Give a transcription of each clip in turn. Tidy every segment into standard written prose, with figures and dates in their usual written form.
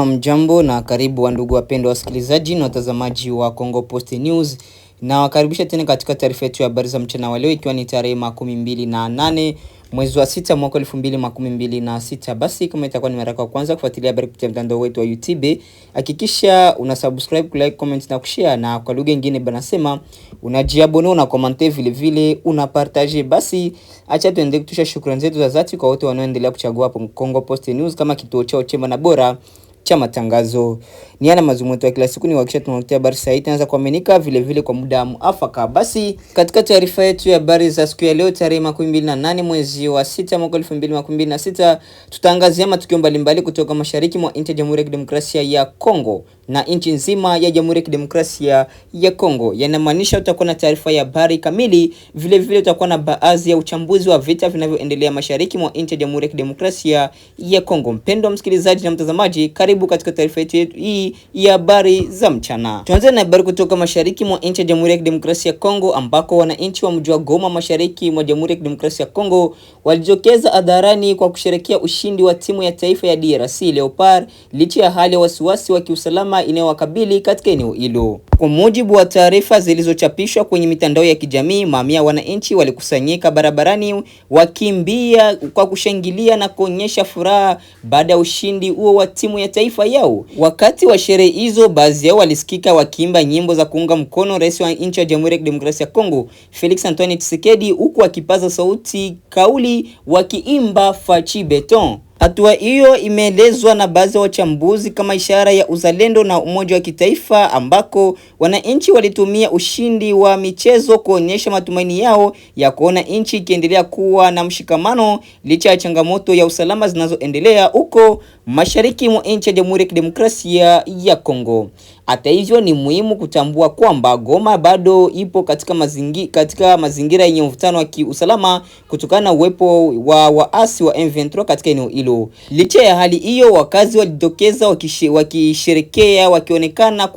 Jambo na karibu wa ndugu wapendwa wasikilizaji na watazamaji wa Congo Post News, na wakaribisha tena katika taarifa yetu ya habari za mchana wa leo, ikiwa ni tarehe 28 mwezi wa 6 mwaka 2026. Basi kama itakuwa ni mara yako ya kwanza kufuatilia habari kupitia mtandao wetu wa YouTube, hakikisha una subscribe, like, comment na kushare, na kwa lugha nyingine banasema unajiabone na comment vile vile una partage. Basi acha tuendelee kutusha shukrani zetu za dhati kwa wote wanaoendelea kuchagua hapo Congo Post News kama kituo chao chema na bora cha matangazo. Ni ana mazungumzo ya kila siku, ni wakisha tunaletea habari sahihi inaanza kuaminika vile vile kwa muda muafaka. Basi katika taarifa yetu ya habari za siku ya leo tarehe 28 mwezi wa 6 mwaka 2026, tutaangazia matukio mbalimbali kutoka mashariki mwa nchi ya Jamhuri ya Kidemokrasia ya Kongo na nchi nzima ya Jamhuri ya Kidemokrasia ya Kongo. Yanamaanisha utakuwa na taarifa ya habari kamili, vile vile utakuwa na baadhi ya uchambuzi wa vita vinavyoendelea mashariki mwa nchi ya Jamhuri ya Kidemokrasia ya Kongo. Mpendwa msikilizaji na mtazamaji, karibu katika taarifa yetu hii ya habari za mchana. Tuanze na habari kutoka mashariki mwa nchi ya Jamhuri ya Kidemokrasia ya Kongo, ambako wananchi wa mji wa Goma mashariki mwa Jamhuri ya Kidemokrasia ya Kongo walijitokeza hadharani kwa kusherehekea ushindi wa timu ya taifa ya DRC Leopard licha ya hali ya wasiwasi wa kiusalama inayowakabili katika eneo hilo. Kwa mujibu wa taarifa zilizochapishwa kwenye mitandao ya kijamii, mamia wananchi walikusanyika barabarani wakimbia kwa kushangilia na kuonyesha furaha baada ya ushindi huo wa timu ya taifa yao. Wakati wa sherehe hizo, baadhi yao walisikika wakiimba nyimbo za kuunga mkono rais wa nchi ya Jamhuri ya Kidemokrasia ya Kongo Felix Antoine Tshisekedi, huku akipaza sauti kauli wakiimba Fachi Beton. Hatua hiyo imeelezwa na baadhi ya wachambuzi kama ishara ya uzalendo na umoja wa kitaifa, ambako wananchi walitumia ushindi wa michezo kuonyesha matumaini yao ya kuona nchi ikiendelea kuwa na mshikamano licha ya changamoto ya usalama zinazoendelea huko mashariki mwa nchi ya Jamhuri ya Kidemokrasia ya Kongo. Hata hivyo, ni muhimu kutambua kwamba Goma bado ipo katika mazingira yenye mvutano wa kiusalama kutokana na uwepo wa waasi wa M23 katika eneo hilo. Licha ya hali hiyo, wakazi walijitokeza wakisherekea, wakionekana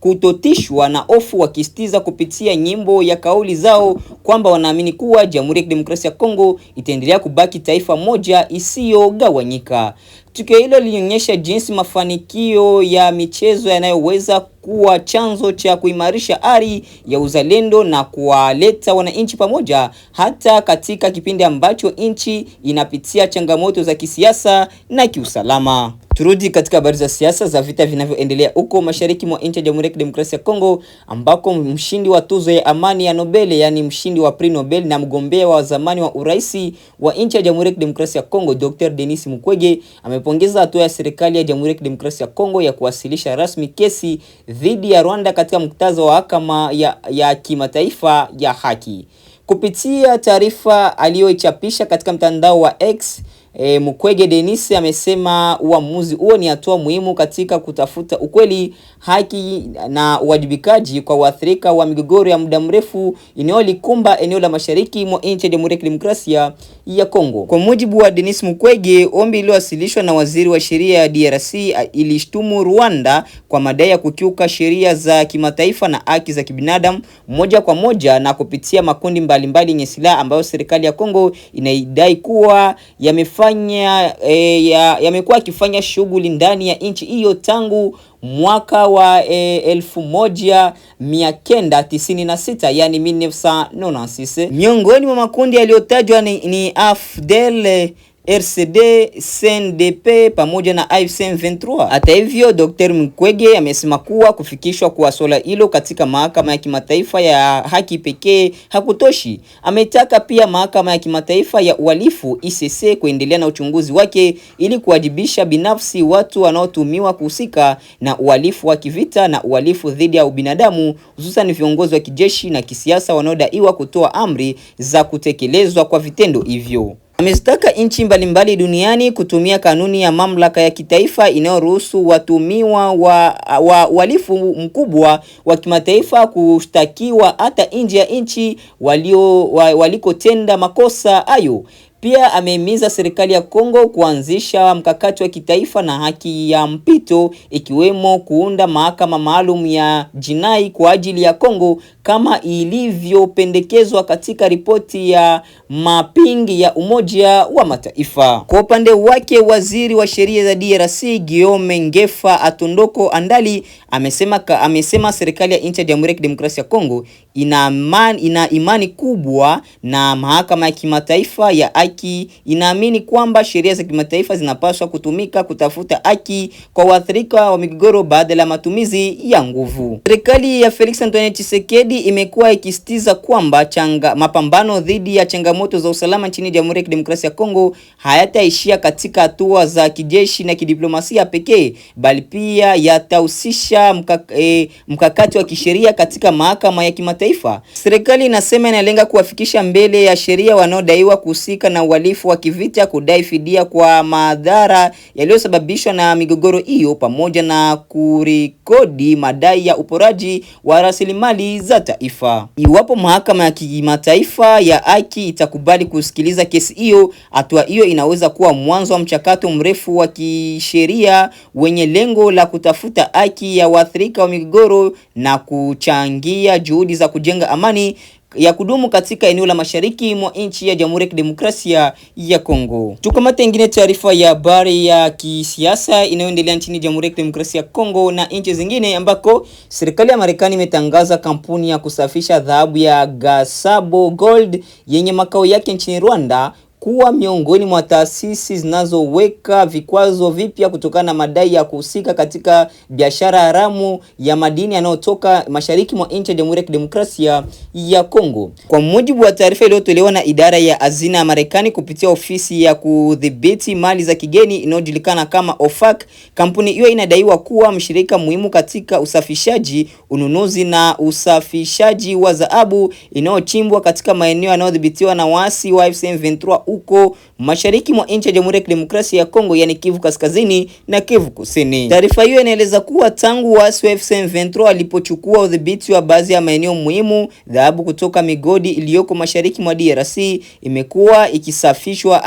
kutotishwa na hofu, wakisitiza kupitia nyimbo ya kauli zao kwamba wanaamini kuwa Jamhuri ya Kidemokrasia ya Kongo itaendelea kubaki taifa moja isiyogawanyika. Tukio hilo lilionyesha jinsi mafanikio ya michezo yanayoweza kuwa chanzo cha kuimarisha ari ya uzalendo na kuwaleta wananchi pamoja hata katika kipindi ambacho nchi inapitia changamoto za kisiasa na kiusalama. Turudi katika habari za siasa za vita vinavyoendelea huko mashariki mwa nchi ya Jamhuri ya Kidemokrasia ya Kongo, ambako mshindi wa tuzo ya amani ya Nobel, yani mshindi wa Prix Nobel na mgombea wa zamani wa uraisi wa nchi ya Jamhuri ya Kidemokrasia ya Kongo Dr. Denis Mukwege amepongeza hatua ya serikali ya Jamhuri ya Kidemokrasia ya Kongo ya kuwasilisha rasmi kesi dhidi ya Rwanda katika muktadha wa mahakama ya kimataifa ya haki. Kupitia taarifa aliyoichapisha katika mtandao wa X, Mukwege Denis amesema uamuzi huo ni hatua muhimu katika kutafuta ukweli, haki na uwajibikaji kwa waathirika wa migogoro ya muda mrefu inayolikumba eneo la mashariki mwa nchi ya Jamhuri ya Kidemokrasia ya Kongo. Kwa mujibu wa Denis Mukwege, ombi iliyowasilishwa na waziri wa sheria ya DRC ilishtumu Rwanda kwa madai ya kukiuka sheria za kimataifa na haki za kibinadamu moja kwa moja na kupitia makundi mbalimbali yenye silaha ambayo serikali ya Kongo inaidai kuwa yamekuwa akifanya shughuli ndani ya nchi hiyo tangu mwaka wa 1996, yani 1996. Miongoni mwa makundi yaliyotajwa ni AFDL, RCD, CNDP pamoja na AFC M23. Hata hivyo, Dr. Mukwege amesema kuwa kufikishwa kwa swala hilo katika mahakama ya kimataifa ya haki pekee hakutoshi. Ametaka pia mahakama ya kimataifa ya uhalifu ICC kuendelea na uchunguzi wake ili kuwajibisha binafsi watu wanaotumiwa kuhusika na uhalifu wa kivita na uhalifu dhidi ya ubinadamu, hususan viongozi wa kijeshi na kisiasa wanaodaiwa kutoa amri za kutekelezwa kwa vitendo hivyo. Amezitaka nchi mbalimbali duniani kutumia kanuni ya mamlaka ya kitaifa inayoruhusu watumiwa wa uhalifu mkubwa wa kimataifa kushtakiwa hata nje ya nchi walikotenda makosa hayo. Pia amehimiza serikali ya Kongo kuanzisha mkakati wa kitaifa na haki ya mpito, ikiwemo kuunda mahakama maalum ya jinai kwa ajili ya Kongo kama ilivyopendekezwa katika ripoti ya mapping ya Umoja wa Mataifa. Kwa upande wake, waziri wa sheria za DRC Guillaume Ngefa Atondoko Andali amesema serikali ya nchi ya Jamhuri ya Kidemokrasia ya Kongo ina imani kubwa na mahakama ya kimataifa ya haki. Inaamini kwamba sheria za kimataifa zinapaswa kutumika kutafuta haki kwa waathirika wa migogoro badala ya matumizi ya nguvu. Serikali ya Felix Antoine Tshisekedi imekuwa ikisitiza kwamba mapambano dhidi ya changamoto za usalama nchini Jamhuri ya Kidemokrasia ya Kongo hayataishia katika hatua za kijeshi na kidiplomasia pekee, bali pia yatahusisha mkakati wa kisheria katika mahakama ya kimataifa. Serikali inasema inalenga kuwafikisha mbele ya sheria wanaodaiwa kuhusika na uhalifu wa kivita, kudai fidia kwa madhara yaliyosababishwa na migogoro hiyo, pamoja na kurekodi madai ya uporaji wa rasilimali za taifa. Iwapo mahakama ya kimataifa ya haki itakubali kusikiliza kesi hiyo, hatua hiyo inaweza kuwa mwanzo wa mchakato mrefu wa kisheria wenye lengo la kutafuta haki ya waathirika wa migogoro na kuchangia juhudi za kujenga amani ya kudumu katika eneo la mashariki mwa nchi ya Jamhuri ya Kidemokrasia ya Kongo. Tukamata ingine taarifa ya habari ya kisiasa inayoendelea nchini Jamhuri ya Kidemokrasia ya Kongo na nchi zingine, ambako serikali ya Marekani imetangaza kampuni ya kusafisha dhahabu ya Gasabo Gold yenye makao yake nchini Rwanda kuwa miongoni mwa taasisi zinazoweka vikwazo vipya kutokana na madai ya kuhusika katika biashara haramu ya madini yanayotoka mashariki mwa nchi ya Jamhuri ya Kidemokrasia ya Kongo. Kwa mujibu wa taarifa iliyotolewa na idara ya hazina ya Marekani kupitia ofisi ya kudhibiti mali za kigeni inayojulikana kama OFAC, kampuni hiyo inadaiwa kuwa mshirika muhimu katika usafishaji, ununuzi na usafishaji wa dhahabu inayochimbwa katika maeneo yanayodhibitiwa na waasi wa M23 huko mashariki mwa nchi ya Jamhuri ya Kidemokrasia ya Kongo, yani Kivu Kaskazini na Kivu Kusini. Taarifa hiyo inaeleza kuwa tangu waasi wa M23 walipochukua udhibiti wa baadhi ya maeneo muhimu, dhahabu kutoka migodi iliyoko mashariki mwa DRC imekuwa ikisafirishwa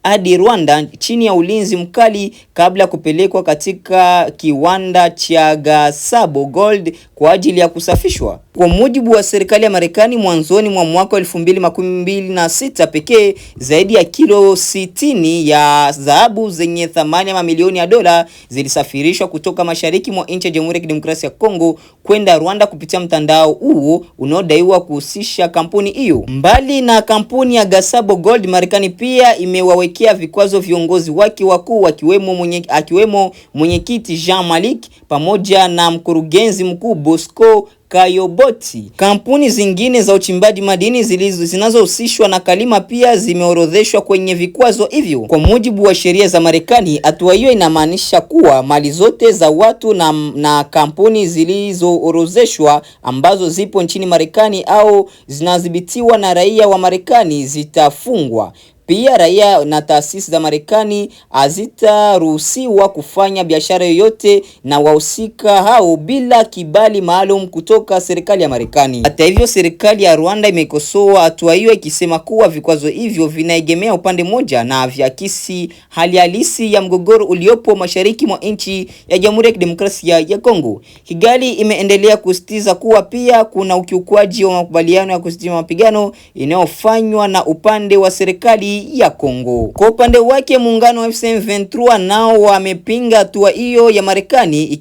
hadi Rwanda chini ya ulinzi mkali kabla ya kupelekwa katika kiwanda cha Gasabo Gold kwa ajili ya kusafishwa. Kwa mujibu wa serikali ya Marekani, mwanzoni mwa mwaka 2026 pekee, zaidi ya kilo 60 ya dhahabu zenye thamani ya mamilioni ya dola zilisafirishwa kutoka mashariki mwa nchi ya Jamhuri ya Kidemokrasia ya Kongo kwenda Rwanda kupitia mtandao huo unaodaiwa kuhusisha kampuni hiyo. Mbali na kampuni ya Gasabo Gold, Marekani pia imewawekea vikwazo viongozi wake wakuu akiwemo mwenyekiti Jean Malik pamoja na mkurugenzi mkuu Bosco Kayoboti. Kampuni zingine za uchimbaji madini zinazohusishwa na Kalima pia zimeorodheshwa kwenye vikwazo hivyo. Kwa mujibu wa sheria za Marekani, hatua hiyo inamaanisha kuwa mali zote za watu na kampuni zilizoorodheshwa ambazo zipo nchini Marekani au zinadhibitiwa na raia wa Marekani zitafungwa. Pia raia na taasisi za Marekani hazitaruhusiwa kufanya biashara yoyote na wahusika hao bila kibali maalum kutoka serikali ya Marekani. Hata hivyo, serikali ya Rwanda imekosoa hatua hiyo ikisema kuwa vikwazo hivyo vinaegemea upande mmoja na viakisi hali halisi ya mgogoro uliopo mashariki mwa nchi ya Jamhuri ya Kidemokrasia ya Kongo. Kigali imeendelea kusisitiza kuwa pia kuna ukiukwaji wa makubaliano ya kusitisha mapigano inayofanywa na upande wa serikali ya Kongo. Kwa upande wake, muungano wa M23 nao wamepinga hatua hiyo ya Marekani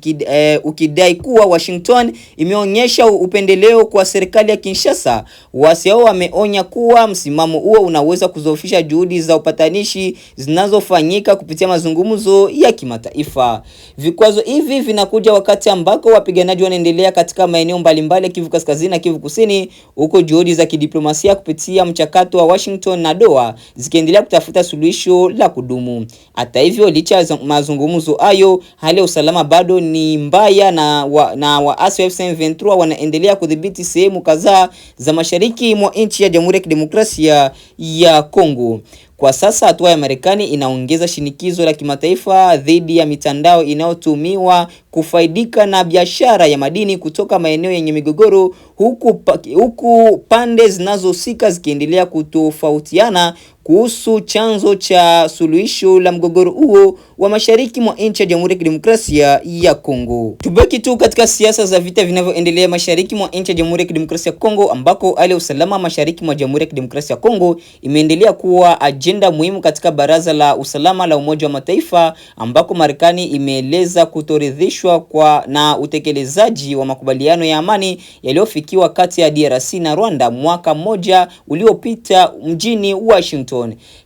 ukidai kuwa Washington imeonyesha upendeleo kwa serikali ya Kinshasa. Waasi hao wameonya kuwa msimamo huo unaweza kudhoofisha juhudi za upatanishi zinazofanyika kupitia mazungumzo ya kimataifa. Vikwazo hivi vinakuja wakati ambako wapiganaji wanaendelea katika maeneo mbalimbali ya Kivu Kaskazini na Kivu Kusini, huko juhudi za kidiplomasia kupitia mchakato wa Washington na Doha zikiendelea kutafuta suluhisho la kudumu. Hata hivyo, licha ya mazungumzo hayo, hali ya usalama bado ni mbaya na waasi wa M23 wanaendelea kudhibiti sehemu kadhaa za mashariki mwa nchi ya Jamhuri ya Kidemokrasia ya Kongo. Kwa sasa hatua ya Marekani inaongeza shinikizo la kimataifa dhidi ya mitandao inayotumiwa kufaidika na biashara ya madini kutoka maeneo yenye migogoro, huku pande zinazohusika zikiendelea kutofautiana kuhusu chanzo cha suluhisho la mgogoro huo wa mashariki mwa nchi ya Jamhuri ya Kidemokrasia ya Kongo. Tubaki tu katika siasa za vita vinavyoendelea mashariki mwa nchi ya Jamhuri ya Kidemokrasia ya Kongo, ambako hali ya usalama mashariki mwa Jamhuri ya Kidemokrasia ya Kongo imeendelea kuwa ajenda muhimu katika Baraza la Usalama la Umoja wa Mataifa, ambako Marekani imeeleza kutoridhishwa na utekelezaji wa makubaliano ya amani yaliyofikiwa kati ya DRC na Rwanda mwaka mmoja uliopita mjini Washington.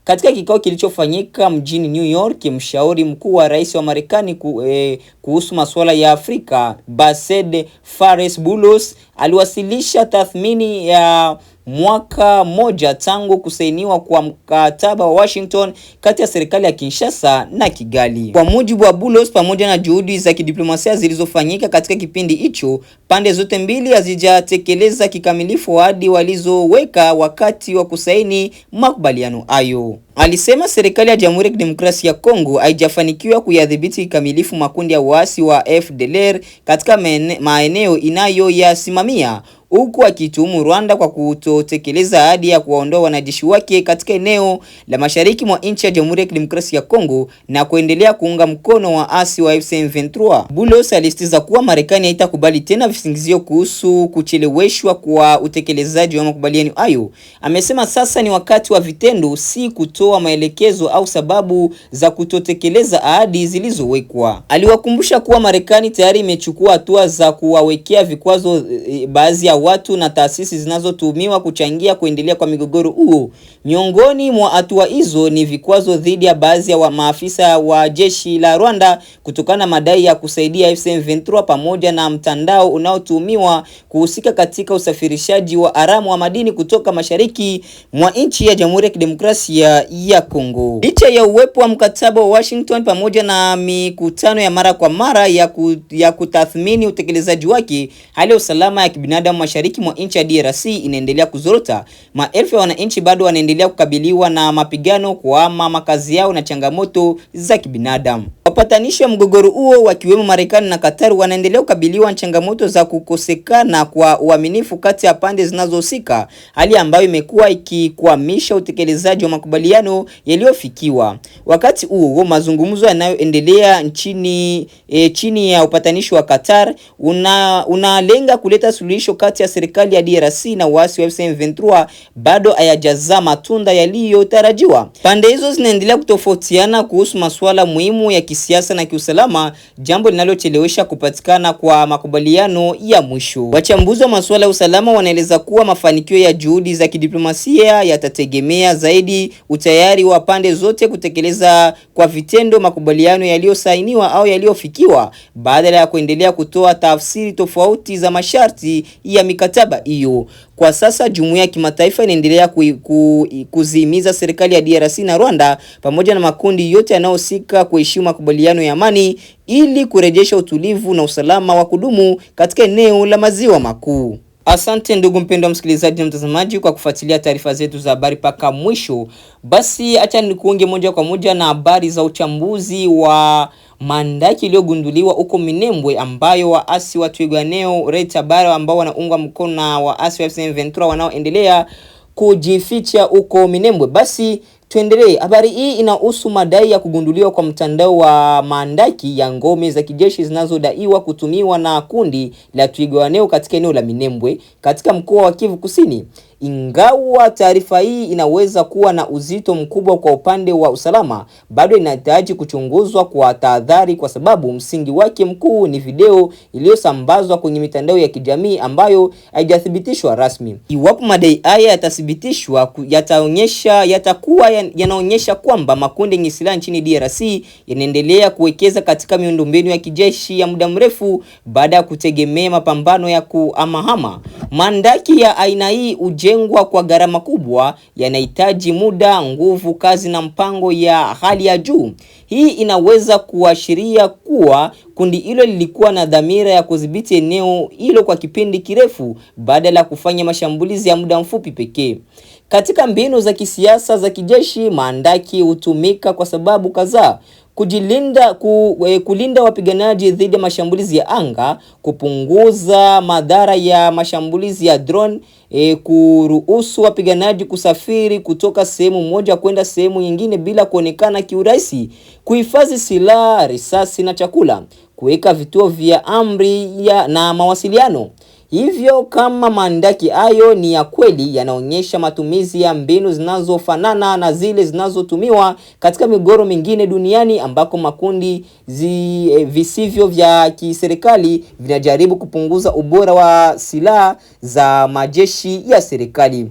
Katika kikao kilichofanyika mjini New York, mshauri mkuu wa rais wa Marekani kuhusu masuala ya Afrika, Based Fares Bulos, aliwasilisha tathmini ya mwaka moja tangu kusainiwa kwa mkataba wa Washington kati ya serikali ya Kinshasa na Kigali. Kwa mujibu wa Bulos, pamoja na juhudi za kidiplomasia zilizofanyika katika kipindi hicho, pande zote mbili hazijatekeleza kikamilifu ahadi walizoweka wakati wa kusaini makubaliano hayo. Alisema serikali ya Jamhuri ya Kidemokrasia ya Kongo haijafanikiwa kuyadhibiti kikamilifu makundi ya waasi wa FDLR katika maeneo inayoyasimamia, huku akituhumu Rwanda kwa kutotekeleza ahadi ya kuwaondoa wanajeshi wake katika eneo la mashariki mwa nchi ya Jamhuri ya Kidemokrasia ya Kongo na kuendelea kuunga mkono waasi wa M23. Bulos alisitiza kuwa Marekani haitakubali tena visingizio kuhusu kucheleweshwa kwa utekelezaji wa makubaliano hayo. Amesema sasa ni wakati wa vitendo, si kutoa maelekezo au sababu za kutotekeleza ahadi zilizowekwa. Aliwakumbusha kuwa Marekani tayari imechukua hatua za kuwawekea vikwazo baadhi ya watu na taasisi zinazotuhumiwa kuchangia kuendelea kwa migogoro huo. Miongoni mwa hatua hizo ni vikwazo dhidi ya baadhi ya maafisa wa jeshi la Rwanda kutokana na madai ya kusaidia M23 pamoja na mtandao unaotuhumiwa kuhusika katika usafirishaji wa haramu wa madini kutoka mashariki mwa nchi ya Jamhuri ya Kidemokrasia ya Kongo. Licha ya uwepo wa mkataba wa Washington pamoja na mikutano ya mara kwa mara ya kutathmini utekelezaji wake, hali ya usalama ya kibinadamu mashariki mwa nchi ya DRC inaendelea kuzorota. Maelfu ya wananchi bado wanaendelea kukabiliwa na mapigano, kuhama makazi yao na changamoto za kibinadamu. Wapatanishi wa mgogoro huo wakiwemo Marekani na Qatar wanaendelea kukabiliwa na changamoto za kukosekana kwa uaminifu kati ya pande zinazohusika, hali ambayo imekuwa ikikwamisha utekelezaji wa makubaliano yaliyofikiwa. Wakati huo mazungumzo yanayoendelea chini ya upatanishi wa Qatar unalenga kuleta suluhisho kati ya serikali ya DRC na waasi wa M23 bado hayajazaa matunda yaliyotarajiwa. Pande hizo zinaendelea kutofautiana kuhusu masuala muhimu ya kisiasa na kiusalama, jambo linalochelewesha kupatikana kwa makubaliano ya mwisho. Wachambuzi wa masuala ya usalama wanaeleza kuwa mafanikio ya juhudi za kidiplomasia yatategemea zaidi utayari wa pande zote kutekeleza kwa vitendo makubaliano yaliyosainiwa au yaliyofikiwa, badala ya kuendelea kutoa tafsiri tofauti za masharti ya mikataba hiyo. Kwa sasa jumuiya ya kimataifa inaendelea kuzihimiza serikali ya DRC na Rwanda pamoja na makundi yote yanayohusika kuheshimu makubaliano ya amani ili kurejesha utulivu na usalama wa kudumu katika eneo la Maziwa Makuu. Asante ndugu mpendwa msikilizaji na mtazamaji kwa kufuatilia taarifa zetu za habari paka mwisho. Basi acha nikuunge moja kwa moja na habari za uchambuzi wa mandaki iliyogunduliwa huko Minembwe, ambayo waasi wa Twirwaneho Red Tabara ambao wanaungwa mkono na waasi wa M23 wanaoendelea kujificha huko Minembwe. Basi tuendelee. Habari hii inahusu madai ya kugunduliwa kwa mtandao wa mandaki ya ngome za kijeshi zinazodaiwa kutumiwa na kundi la Twirwaneho katika eneo la Minembwe katika mkoa wa Kivu Kusini. Ingawa taarifa hii inaweza kuwa na uzito mkubwa kwa upande wa usalama, bado inahitaji kuchunguzwa kwa tahadhari kwa sababu msingi wake mkuu ni video iliyosambazwa kwenye mitandao ya kijamii ambayo haijathibitishwa rasmi. Iwapo madai haya yatathibitishwa, yanaonyesha kwamba makundi yenye silaha nchini DRC yanaendelea kuwekeza katika miundombinu ya kijeshi ya muda mrefu baada ya kutegemea mapambano ya kuhamahama. Mandaki ya aina hii hujengwa kwa gharama kubwa, yanahitaji muda, nguvu kazi na mpango ya hali ya juu. Hii inaweza kuashiria kuwa kundi hilo lilikuwa na dhamira ya kudhibiti eneo hilo kwa kipindi kirefu badala ya kufanya mashambulizi ya muda mfupi pekee. Katika mbinu za kisiasa za kijeshi, maandaki hutumika kwa sababu kadhaa: kulinda wapiganaji dhidi ya mashambulizi ya anga, kupunguza madhara ya mashambulizi ya drone, kuruhusu wapiganaji kusafiri kutoka sehemu moja kwenda sehemu nyingine bila kuonekana kiurahisi, kuhifadhi silaha, risasi na chakula, kuweka vituo vya amri na mawasiliano. Hivyo kama maandaki hayo ni ya kweli, yanaonyesha matumizi ya mbinu zinazofanana na zile zinazotumiwa katika migogoro mingine duniani ambako makundi visivyo vya kiserikali vinajaribu kupunguza ubora wa silaha za majeshi ya serikali.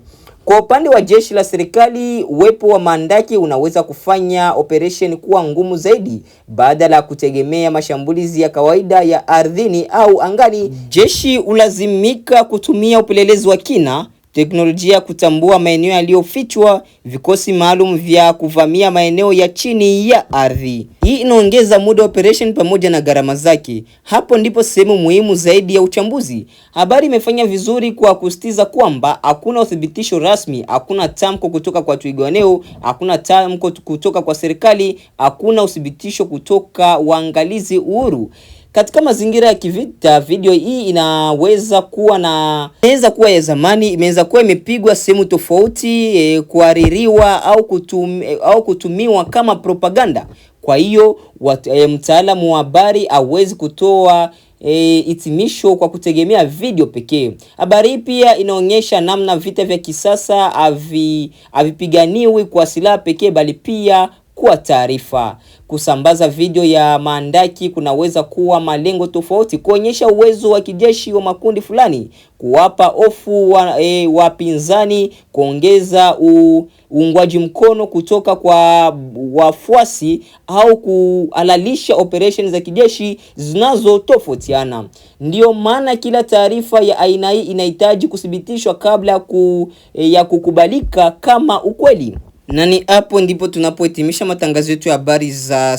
Kwa upande wa jeshi la serikali, uwepo wa maandaki unaweza kufanya operation kuwa ngumu zaidi. Badala ya kutegemea mashambulizi ya kawaida ya ardhini au angani, jeshi hulazimika kutumia upelelezi wa kina, teknolojia kutambua maeneo yaliyofichwa, vikosi maalum vya kuvamia maeneo ya chini ya ardhi. Hii inaongeza muda wa operation pamoja na gharama zake. Hapo ndipo sehemu muhimu zaidi ya uchambuzi. Habari imefanya vizuri kwa kusitiza kwamba hakuna uthibitisho rasmi, hakuna tamko kutoka kwa Twigwaneho, hakuna tamko kutoka kwa serikali, hakuna uthibitisho kutoka waangalizi uhuru. Katika mazingira ya kivita, video hii inaweza kuwa ya zamani, inaweza kuwa imepigwa sehemu tofauti, kuhaririwa au kutumiwa kama propaganda. Kwa hiyo mtaalamu wa habari hawezi kutoa hitimisho kwa kutegemea video pekee. Habari hii pia inaonyesha namna vita vya kisasa havipiganiwi kwa silaha pekee, bali pia kwa taarifa. Kusambaza video ya maandaki kunaweza kuwa malengo tofauti: kuonyesha uwezo wa kijeshi wa makundi fulani, kuwapa hofu wapinzani, kuongeza uungwaji mkono kutoka kwa wafuasi, au kuhalalisha operation za kijeshi zinazotofautiana. Ndio maana kila taarifa ya aina hii inahitaji kuthibitishwa kabla ya kukubalika kama ukweli. Na ni hapo ndipo tunapohitimisha matangazo yetu ya habari za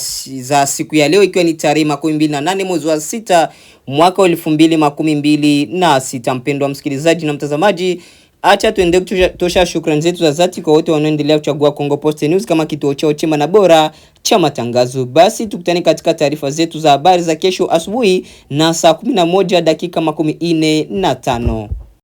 siku ya leo, ikiwa ni tarehe 28 mwezi wa 6 mwaka 2026. Mpendwa msikilizaji na mtazamaji, acha tuende kutosha shukrani zetu za dhati kwa wote wanaoendelea kuchagua Kongo Post News kama kituo chao chema na bora cha matangazo. Basi tukutane katika taarifa zetu za habari za kesho asubuhi na saa 11 dakika 45.